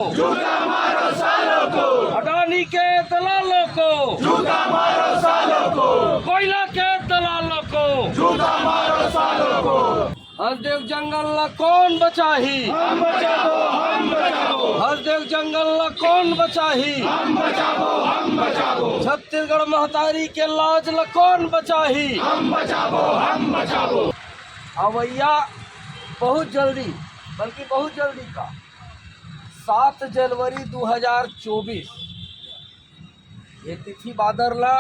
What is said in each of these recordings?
जूता मारो सालों को, अडानी के दलालों को, जूता मारो सालों को, कोयला के दलालों को, जूता मारो सालों को। हसदेव जंगल ला कौन बचाही, हम बचाओ, हम बचाओ, हसदेव जंगल ला कौन बचाही, हम बचाओ, हम बचाओ, छत्तीसगढ़ महतारी के लाज ला कौन बचाही। हम बचाओ, हम बचाओ। अवैया बहुत जल्दी, बल्कि बहुत जल्दी का 7 जनवरी 2024 ये तिथि बादर ला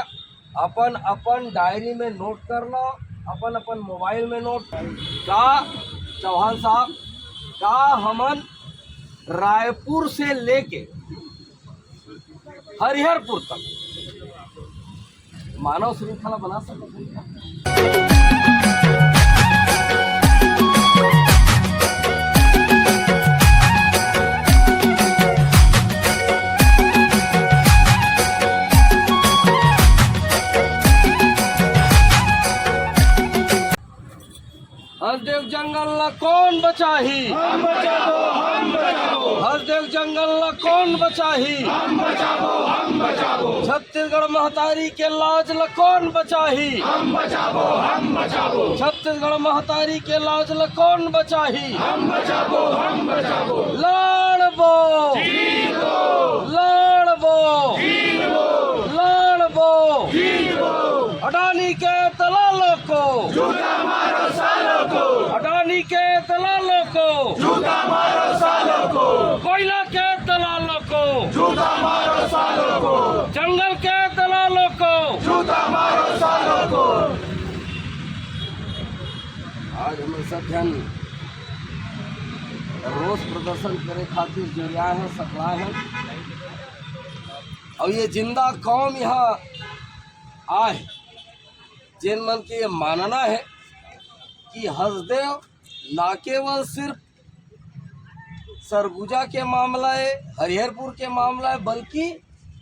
अपन अपन डायरी में नोट कर लो, अपन अपन मोबाइल में नोट का। चौहान साहब का हमन रायपुर से लेके हरिहरपुर तक मानव श्रृंखला बना सकते हैं। हसदेव जंगल ला कौन बचाही, हम बचाओ, हम बचाओ, हसदेव जंगल ला कौन बचाही, हम बचाओ, हम बचाओ, छत्तीसगढ़ महतारी के लाज ला कौन बचाही, हम बचाओ, हम बचाओ, छत्तीसगढ़ महतारी के लाज ला कौन बचाही। हम बचाओ, हम बचाओ। लड़बो, लड़बो, लड़बो, अडानी के दलालों को, जूता मारो सालों को, अडानी के दलालों को, जूता मारो सालों को, कोयला के दलालों को, जूता मारो सालों को, जंगल के दलालों को। जूता मारो सालों को। आज हम सब जन रोज प्रदर्शन करे खातिर जुड़िया है, सकला है, और ये जिंदा कौम यहाँ आए जिन मन के ये मानना है कि हसदेव ना केवल सिर्फ सरगुजा के मामला है, हरिहरपुर के मामला है, बल्कि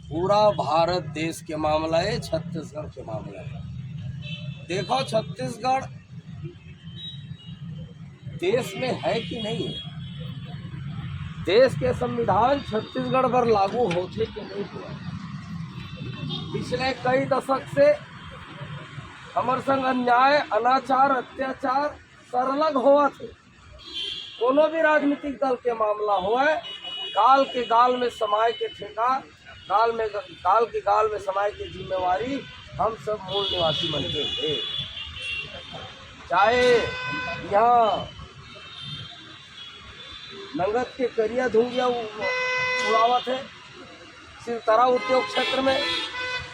पूरा भारत देश के मामला है, छत्तीसगढ़ के मामला है। देखो छत्तीसगढ़ देश में है कि नहीं है, देश के संविधान छत्तीसगढ़ पर लागू होते कि नहीं हुआ। पिछले कई दशक से हमारे संग अन्याय, अनाचार, अत्याचार सरलग हुआ थे। कोनो भी राजनीतिक दल के मामला हुआ, काल के गाल में समाय के ठेका, काल के गाल में समाय की जिम्मेवारी हम सब मूल निवासी मन के थे। चाहे यहाँ नंगत के करिया धुंगिया उड़ावत है, सिरतरा उद्योग क्षेत्र में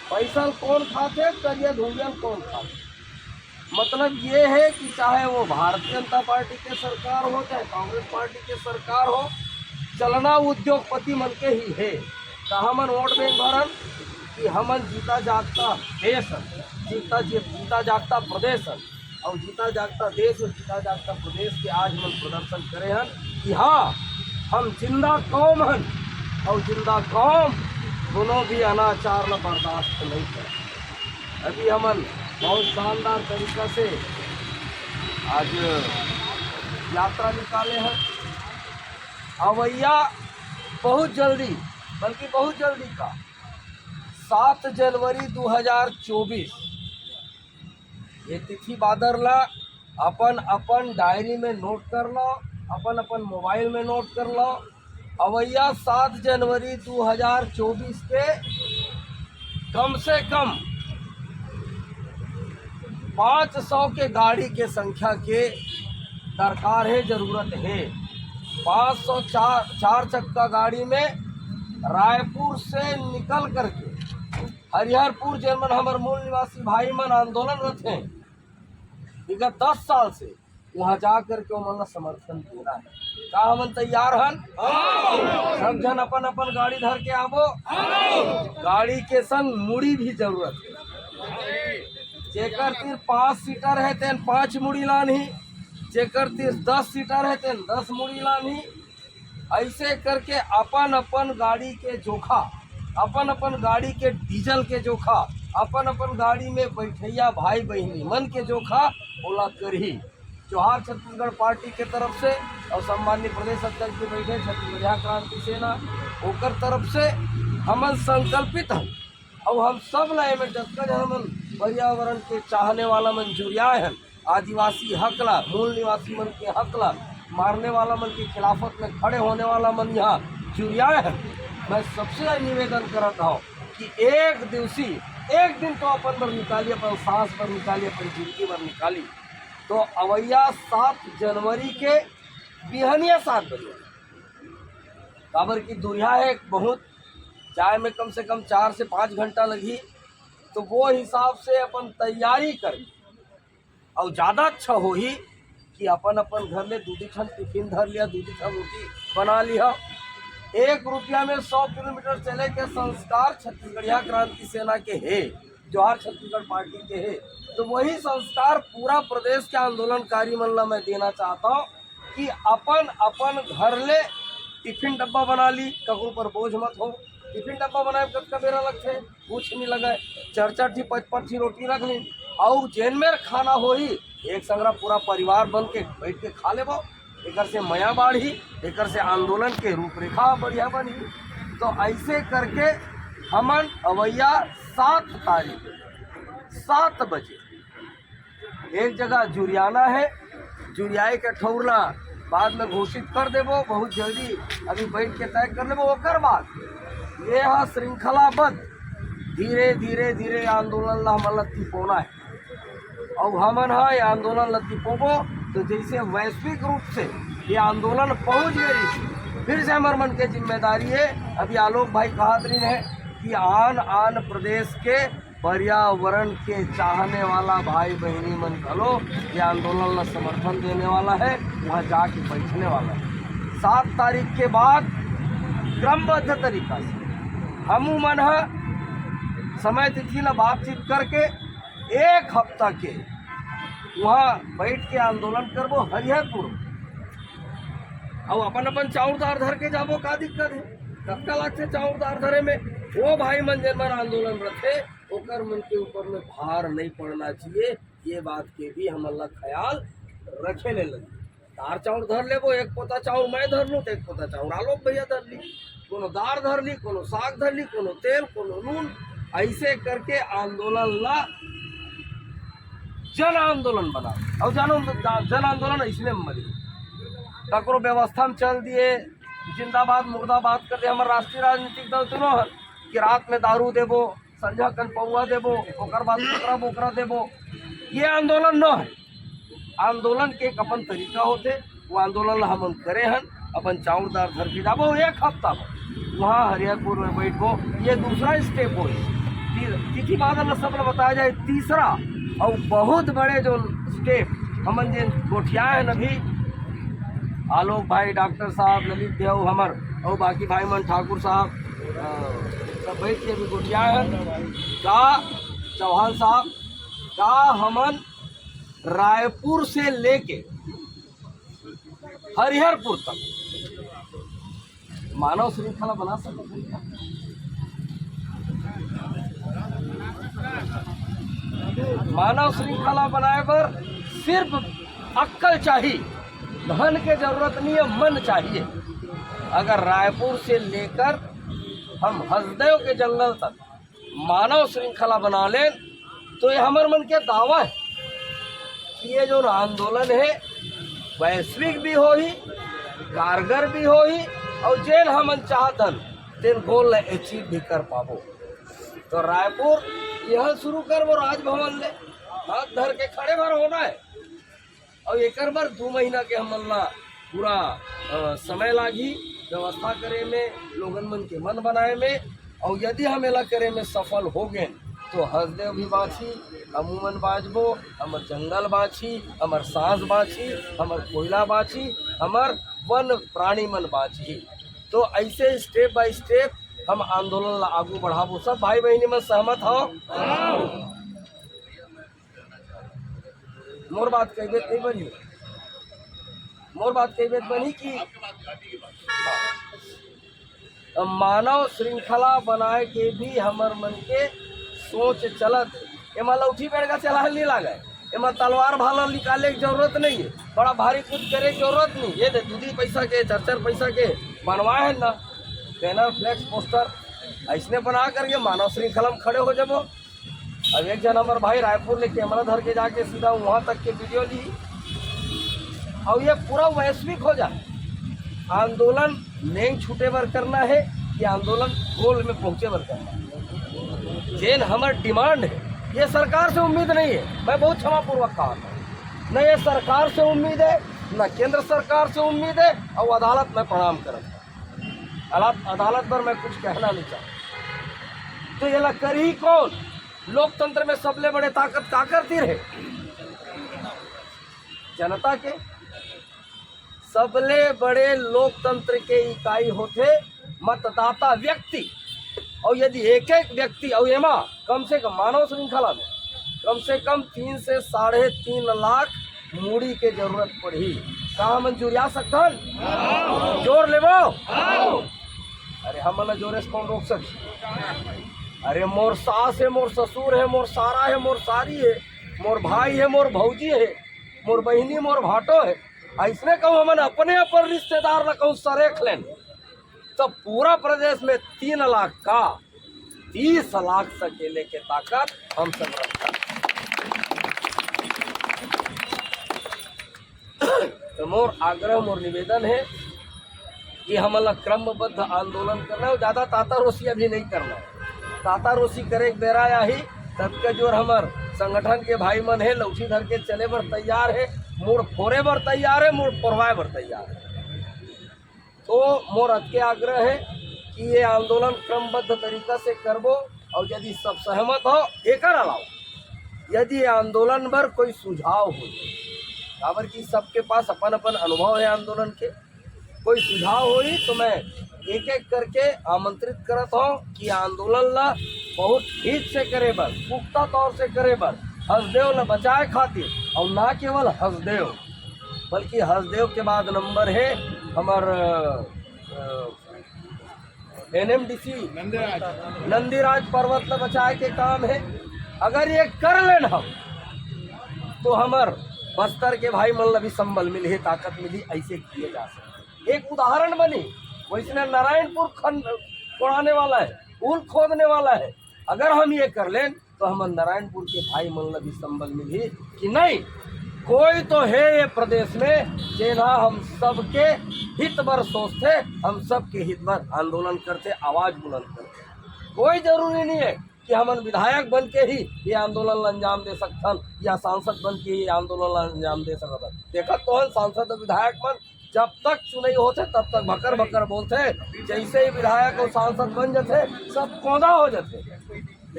पैसा कौन खाते, करिया धुंगिया कौन खाते। मतलब ये है कि चाहे वो भारतीय जनता पार्टी के सरकार हो, चाहे कांग्रेस पार्टी के सरकार हो, चलना उद्योगपति मन के ही है। तो हमन वोट बैंक भरन कि हमन जीता जागता देश, जीता जागता प्रदेश, और जीता जागता देश और जीता जागता प्रदेश के आज हम प्रदर्शन करे हैं कि हाँ हम जिंदा कौम हन, और जिंदा कौम दोनों भी अनाचार न बर्दाश्त नहीं कर। अभी हमन बहुत शानदार तरीका से आज यात्रा निकाले हैं। अवैया बहुत जल्दी, बल्कि बहुत जल्दी का 7 जनवरी 2024 ये तिथि बादर ला अपन अपन डायरी में नोट कर लो, अपन अपन मोबाइल में नोट कर लो। अवैया 7 जनवरी 2024 के कम से कम 500 के गाड़ी के संख्या के दरकार है, जरूरत है। 500 चार चक्का गाड़ी में रायपुर से निकल करके हरिहरपुर जर्मन हमारे मूल निवासी भाई मन आंदोलनरत हैं विगत 10 साल से, वहाँ जा करके उन्होंने समर्थन देना है। का हमन तैयार हन? सब जन अपन अपन गाड़ी धर के आवो। गाड़ी के संग मुड़ी भी जरूरत है। जेकर तीर 5 सीटर है तेन 5 मुड़ी लानी, जेकर तीर 10 सीटर है तेन 10 मुड़ी लानी। ऐसे करके अपन अपन गाड़ी के जोखा, अपन अपन गाड़ी के डीजल के जोखा, अपन अपन गाड़ी में बैठैया भाई बहनी मन के जोखा ओला करही। जोहार छत्तीसगढ़ पार्टी के तरफ से और सम्मानित प्रदेश अध्यक्ष भी बैठे छत्तीसगढ़ क्रांति सेना ओकर तरफ से हमन संकल्पित हैं और हम सब लाए में जतका जन हमन पर्यावरण के चाहने वाला मन जुड़िया हैं, आदिवासी हकला मूल निवासी मन के हकला मारने वाला मन की खिलाफत में खड़े होने वाला मन यहाँ जुड़िया है। मैं सबसे निवेदन करता हूँ कि एक दिन तो अपन पर निकालिए, अपन सांस पर निकालिए, अपन जिंदगी पर निकालिए। तो अवैया 7 जनवरी के बिहनिया 7 बजे काबर की दूरिया है बहुत, जाए में कम से कम 4 से 5 घंटा लगी। तो वो हिसाब से अपन तैयारी करें और ज़्यादा अच्छा हो ही कि अपन घर ले 2 ठन टिफिन धर लिया, 2 ठन रोटी बना लिया। 1 रुपया में 100 किलोमीटर चले के संस्कार छत्तीसगढ़िया क्रांति सेना के है, जोहार छत्तीसगढ़ पार्टी के है। तो वही संस्कार पूरा प्रदेश के आंदोलनकारी मन ला मैं देना चाहता हूँ कि अपन घर ले टिफिन डब्बा बना ली, ककरो पर बोझ मत हो। टिफिन डब्बा बनाए कतका बेरा लगते, कुछ नहीं लगाए, 4-4 ठी 5-5 ठी रोटी रख ली और जेन में खाना हो ही एक संगरा पूरा परिवार बन के बैठ के खा लेबो। एक से मया बाढ़ी, एक से आंदोलन के रूपरेखा बढ़िया बनी। तो ऐसे करके हमन अवैया 7 तारीख 7 बजे एक जगह जुरियाना है, जुरियाए के ठौरला बाद में घोषित कर देबो, बहुत जल्दी अभी बैठ के तय कर लेबो। ओकर बाद ये श्रृंखलाबद्ध धीरे धीरे आंदोलन ला हमन ला तिपोना है और हमन है आंदोलन ला तिपोबो। तो जैसे वैश्विक रूप से ये आंदोलन पहुंच गई, फिर से हमारे मन के जिम्मेदारी है। अभी आलोक भाई कहा है कि आन प्रदेश के पर्यावरण के चाहने वाला भाई बहनी मन खलो ये आंदोलन ला समर्थन देने वाला है, वहाँ जाके बैठने वाला है। 7 तारीख के बाद क्रमबद्ध तरीका से हमू मन समय तिथि ला बातचीत करके 1 हफ्ता के वहाँ बैठ के आंदोलन करबो हरिहरपुर और अपन चाउर दार धर के जाबो। का दिक्कत है, कतका लगते चाउर दार धरे में? वो भाई मन जिन मन आंदोलन रखे ओकर मन के ऊपर में भार नहीं पड़ना चाहिए, ये बात के भी हमन ला ख्याल रखे ले लगे। दार चाउर धर लेबो, 1 पोता चाउर मैं धर लूँ तो 1 पोता चाउर आलोक भैया धर ली, कोनो दार धर ली, कोनो साग धर ली, कोनो तेल, कोनो नून। ऐसे करके आंदोलन ला जन आंदोलन बना और जन आंदोलन इसमें मरी ककरो व्यवस्था में चल दिए, जिंदाबाद मुर्दाबाद कर दे। हमारे राष्ट्रीय राजनीतिक दल दोनों है कि रात में दारू देबो, संझा कन पौआ देबो, ओकर बाद बोकरा बोकरा देबो। ये आंदोलन न है। आंदोलन के एक अपन तरीका होते, वो आंदोलन ला हमन करे हन। अपन चाउर दार धर के जाबो 1 हफ्ता वहाँ हरिहरपुर में बैठबो। ये दूसरा स्टेप हो, तिथि बादल सब बताया जाए। तीसरा और बहुत बड़े जो स्टेप हमन जिन गोठिया है अभी आलोक भाई, डॉक्टर साहब, ललित देव हमर और बाकी भाई मन ठाकुर साहब सब बैठ के अभी गोठिया है का चौहान साहब का हमन रायपुर से लेके हरिहरपुर तक मानव श्रृंखला बना सकते हैं। मानव श्रृंखला बनाए पर सिर्फ अक्ल चाहिए, धन के जरूरत नहीं है, मन चाहिए। अगर रायपुर से लेकर हम हसदेव के जंगल तक मानव श्रृंखला बना लें तो ये हमारे मन के दावा है कि ये जो आंदोलन है वैश्विक भी हो ही, कारगर भी हो ही और जेन हमन चाहतन तेन गोल अचीव भी कर पाबो। तो रायपुर यह शुरू कर वो राजभवन ले हाथ धर के खड़े भर होना है और एक बार 2 महीना के हमन ला पूरा समय लागी व्यवस्था करे में, लोगन मन के मन बनाए में। और यदि हम एला करे में सफल हो गए तो हसदेव भी बाँची, हमू मन बाँचबो, हमर जंगल बाँची, हमर सांस बाँची, हमर कोयला बाँची, हमर वन प्राणी मन बाँची। तो ऐसे स्टेप बाय स्टेप हम आंदोलन ला आगू बढ़ाबो। सब भाई बहनी में सहमत हो? मोर बात कई बेत नहीं बनी, मोर बात कई बेत बनी कि मानव श्रृंखला बनाए के भी हमर मन के सोच चलत। एमा लौठी बेड़ का चलाल नहीं लागे, एमा तलवार भाला निकाले की जरूरत नहीं है, बड़ा भारी कुछ करे की जरूरत नहीं। ये दूधी पैसा के 4-4 पैसा के बनवाए है ना बैनर फ्लैक्स पोस्टर ऐसने बना करके मानव श्रृंखला में खड़े हो जाबो। अब एक जन हमारे भाई रायपुर ने कैमरा धर के जाके सीधा वहाँ तक के वीडियो ली और ये पूरा वैश्विक हो जाए। आंदोलन नेंग छूटे बर करना है कि आंदोलन गोल में पहुँचे बर करना है, जेन हमार डिमांड है ये सरकार से उम्मीद नहीं है। मैं बहुत क्षमापूर्वक कहा था, न ये सरकार से उम्मीद है न केंद्र सरकार से उम्मीद है। और अदालत में प्रणाम करता, अदालत पर मैं कुछ कहना नहीं चाहता। तो ये कर ही कौन? लोकतंत्र में सबले बड़े ताकत का करती रहे जनता के। सबले बड़े लोकतंत्र के इकाई होते मतदाता व्यक्ति। और यदि एक एक व्यक्ति और एमा कम से कम मानव श्रृंखला में कम से कम 3 से 3.5 लाख मूड़ी के जरूरत पड़ी, कहाँ मंजूरी आ सकता? जोर लेबो। अरे हम न जोरे से कौन रोक सके? अरे मोर सास है, मोर ससुर है, मोर सारा है, मोर सारी है, मोर भाई है, मोर भौजी है, मोर बहनी, मोर भाटो है। ऐसने कहूँ हमन अपने अपन रिश्तेदार न कहूँ सरेख लें तो पूरा प्रदेश में 3 लाख का 30 लाख सकेले के ताकत हम सब रखता। तो मोर आग्रह मोर निवेदन है कि हमला क्रमबद्ध आंदोलन करना है, ज़्यादा तातारोसी अभी नहीं करना है। तातारोसी करे एक बेरा आही तब के जोर हमार संगठन के भाई मन है लौठी धर के चले बर तैयार है, मोड़ फोड़े बर तैयार है, मोड़ फोड़वाए बर तैयार है। तो मोर अतके आग्रह है कि ये आंदोलन क्रमबद्ध तरीका से करबो और यदि सब सहमत हो एक अलावा यदि ये आंदोलन पर कोई सुझाव हो, काबर कि सबके पास अपन अपन अनुभव है आंदोलन के, कोई सुझाव हो तो मैं एक एक करके आमंत्रित करत हूँ कि आंदोलन ला बहुत ठीक से करे बर, पुख्ता तौर से करे बर, हसदेव ला बचाए खातिर। और ना केवल हसदेव बल्कि हसदेव के बाद नंबर है हमार NMDC नंदीराज पर्वत ला बचाए के काम है। अगर ये कर लेन हम तो हमार बस्तर के भाई मन ला भी संबल मिली, ताकत मिली, ऐसे किए जा सकते। एक उदाहरण बनी वैसने नारायणपुर खोड़ाने वाला है, पुल खोदने वाला है। अगर हम ये कर लें तो हम नारायणपुर के भाई मन ला भी संबल मिली कि नहीं कोई तो है ये प्रदेश में जेना हम सबके हित बर सोचते, हम सबके हित बर आंदोलन करते, आवाज बुलंद करते। कोई जरूरी नहीं है कि हम विधायक बन के ही ये आंदोलन अंजाम दे सकथन या सांसद बन के ही आंदोलन अंजाम दे सकथन। देखा तो हम सांसद और विधायक मन जब तक चुनाई होते तब तक भकर भकर बोलते, जैसे ही विधायक और सांसद बन जाते सब कोंधा हो जाते।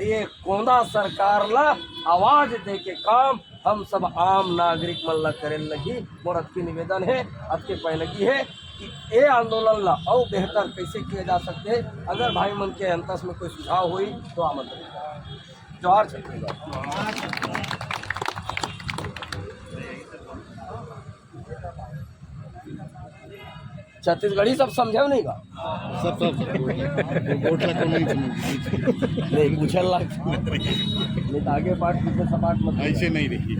ये कोंधा सरकार ला आवाज दे के काम हम सब आम नागरिक मन ला करे लगी। मोर अतके निवेदन है, अतके पहलगी है कि ये आंदोलन ला और बेहतर कैसे किए जा सकते हैं। अगर भाई मन के अंतस में कोई सुझाव हुई तो आमंत्रित। जोहार छत्तीसगढ़। छत्तीसगढ़ी सब समझे नहीं का सब नहीं पूछल नहीं तो आगे पाठ पीछे सपाट मत ऐसे नहीं रही।